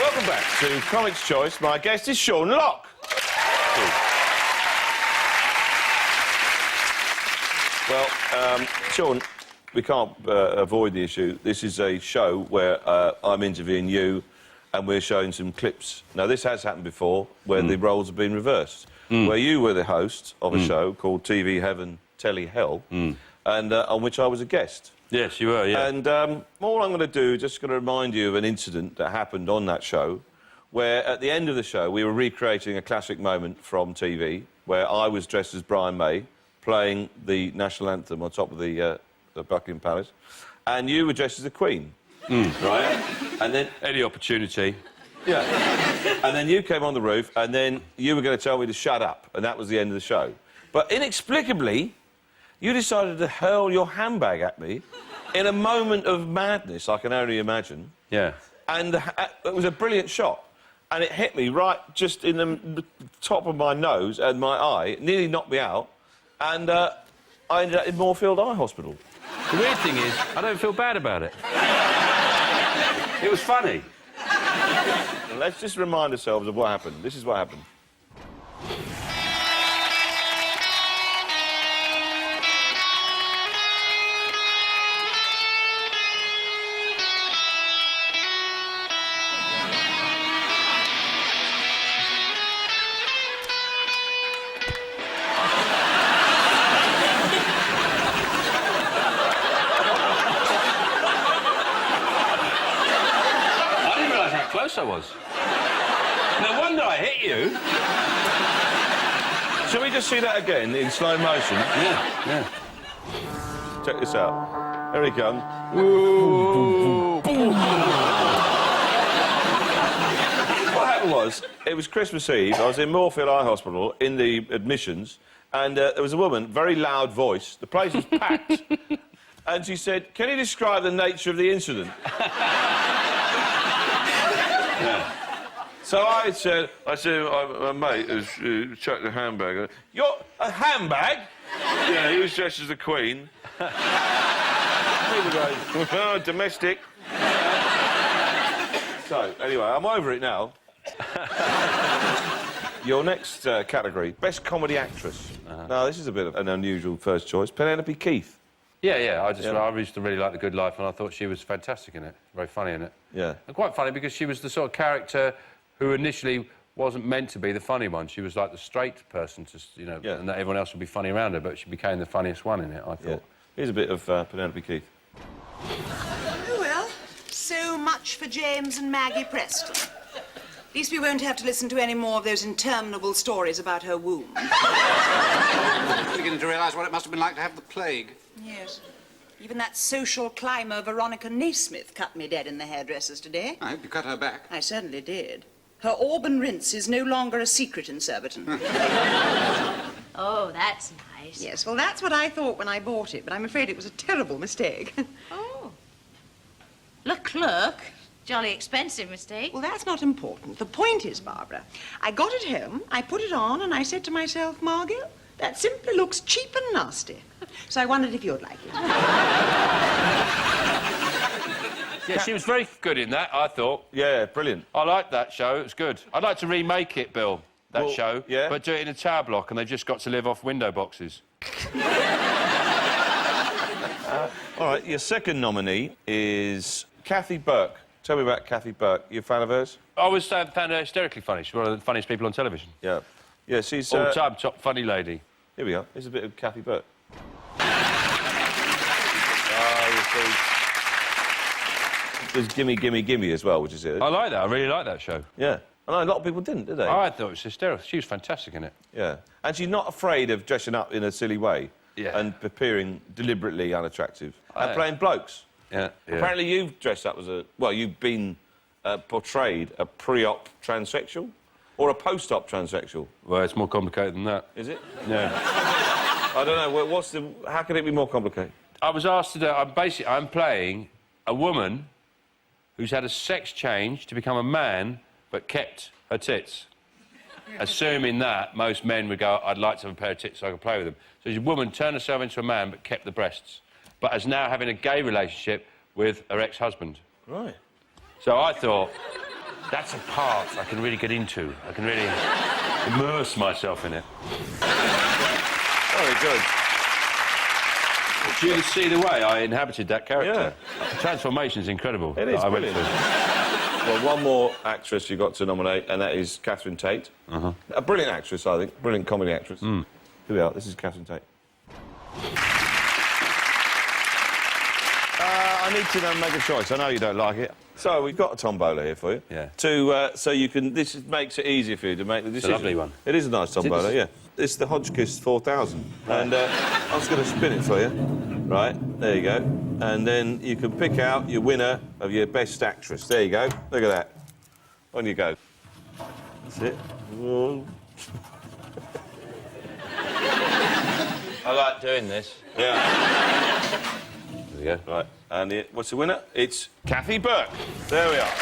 Welcome back to Comics Choice. My guest is Sean Locke. Well, Sean, we can't avoid the issue. This is a show where I'm interviewing you and we're showing some clips. Now, this has happened before, where the roles have been reversed, where you were the host of a show called TV Heaven, Telly Hell, and on which I was a guest. Yes, you were, yeah. And all I'm going to do, just going to remind you of an incident that happened on that show, where at the end of the show we were recreating a classic moment from TV, where I was dressed as Brian May, playing the national anthem on top of the Buckingham Palace, and you were dressed as the Queen. Right? And then... Any opportunity. Yeah. And then you came on the roof, and then you were going to tell me to shut up, and that was the end of the show. But inexplicably, you decided to hurl your handbag at me in a moment of madness, I can only imagine. Yeah. And it was a brilliant shot. And it hit me right just in the top of my nose and my eye. It nearly knocked me out. And I ended up in Moorfield Eye Hospital. The weird thing is, I don't feel bad about it. It was funny. Let's just remind ourselves of what happened. This is what happened. Close I was. No wonder I hit you. Shall we just see that again in slow motion? Yeah. Check this out. Here he comes. What happened was, it was Christmas Eve. I was in Moorfield Eye Hospital in the admissions, and there was a woman, very loud voice. The place was packed. And she said, "Can you describe the nature of the incident?" Yeah. So I said, my mate has chucked a handbag. You're a handbag? Yeah, he was dressed as the Queen. People go, oh, domestic. So, anyway, I'm over it now. Your next category, Best Comedy Actress. Now, this is a bit of an unusual first choice. Penelope Keith. Yeah. I used to really like The Good Life, and I thought she was fantastic in it. Very funny in it. Yeah. And quite funny because she was the sort of character who initially wasn't meant to be the funny one. She was like the straight person, and that everyone else would be funny around her, but she became the funniest one in it, I thought. Yeah. Here's a bit of Penelope Keith. Oh, well, so much for James and Maggie Preston. At least we won't have to listen to any more of those interminable stories about her womb. I'm beginning to realise what it must have been like to have the plague. Yes. Even that social climber Veronica Naismith cut me dead in the hairdresser's today. I hope you cut her back. I certainly did. Her Auburn rinse is no longer a secret in Surbiton. Oh, that's nice. Yes, well, that's what I thought when I bought it, but I'm afraid it was a terrible mistake. Oh. Look. Jolly expensive mistake. Well, that's not important. The point is, Barbara, I got it home, I put it on, and I said to myself, Margot, that simply looks cheap and nasty. So I wondered if you'd like it. Yeah, she was very good in that, I thought. Yeah, brilliant. I liked that show, it was good. I'd like to remake it, Bill, that show. Yeah? But do it in a tower block, and they just got to live off window boxes. All right, your second nominee is Kathy Burke. Tell me about Kathy Burke. You a fan of hers? I always found her hysterically funny. She's one of the funniest people on television. Yeah. Yeah, she's... All-time top funny lady. Here we are. Here's a bit of Kathy Burke. There's Gimme, Gimme, Gimme as well, which is it. I like that. I really like that show. Yeah. I know a lot of people didn't, did they? I thought it was hysterical. She was fantastic in it. Yeah. And she's not afraid of dressing up in a silly way. Yeah. And appearing deliberately unattractive. And playing blokes. Yeah. Apparently you've dressed up as a... Well, you've been portrayed a pre-op transsexual or a post-op transsexual. Well, it's more complicated than that. Is it? Yeah. I don't know. How can it be more complicated? I was asked to do... I'm playing a woman who's had a sex change to become a man but kept her tits. Assuming that most men would go, I'd like to have a pair of tits so I can play with them. So this woman turned herself into a man but kept the breasts, but is now having a gay relationship with her ex-husband. Right. So I thought, That's a part I can really get into. I can really immerse myself in it. Very good. You can see the way I inhabited that character. Yeah. The transformation is incredible. It is that I went brilliant. through. Well, one more actress you got to nominate, and that is Catherine Tate. A brilliant actress, I think. Brilliant comedy actress. Here we are. This is Catherine Tate. I need to make a choice. I know you don't like it. So we've got a tombola here for you. Yeah. So you can. Makes it easier for you to make the decision. lovely one. It is a nice tombola. Yeah. It's the Hodgkiss 4000, and I'm just going to spin it for you. Right. There you go. And then you can pick out your winner of your best actress. There you go. Look at that. On you go. That's it. I like doing this. Yeah. There we go. Right. And what's the winner? It's Kathy Burke. There we are.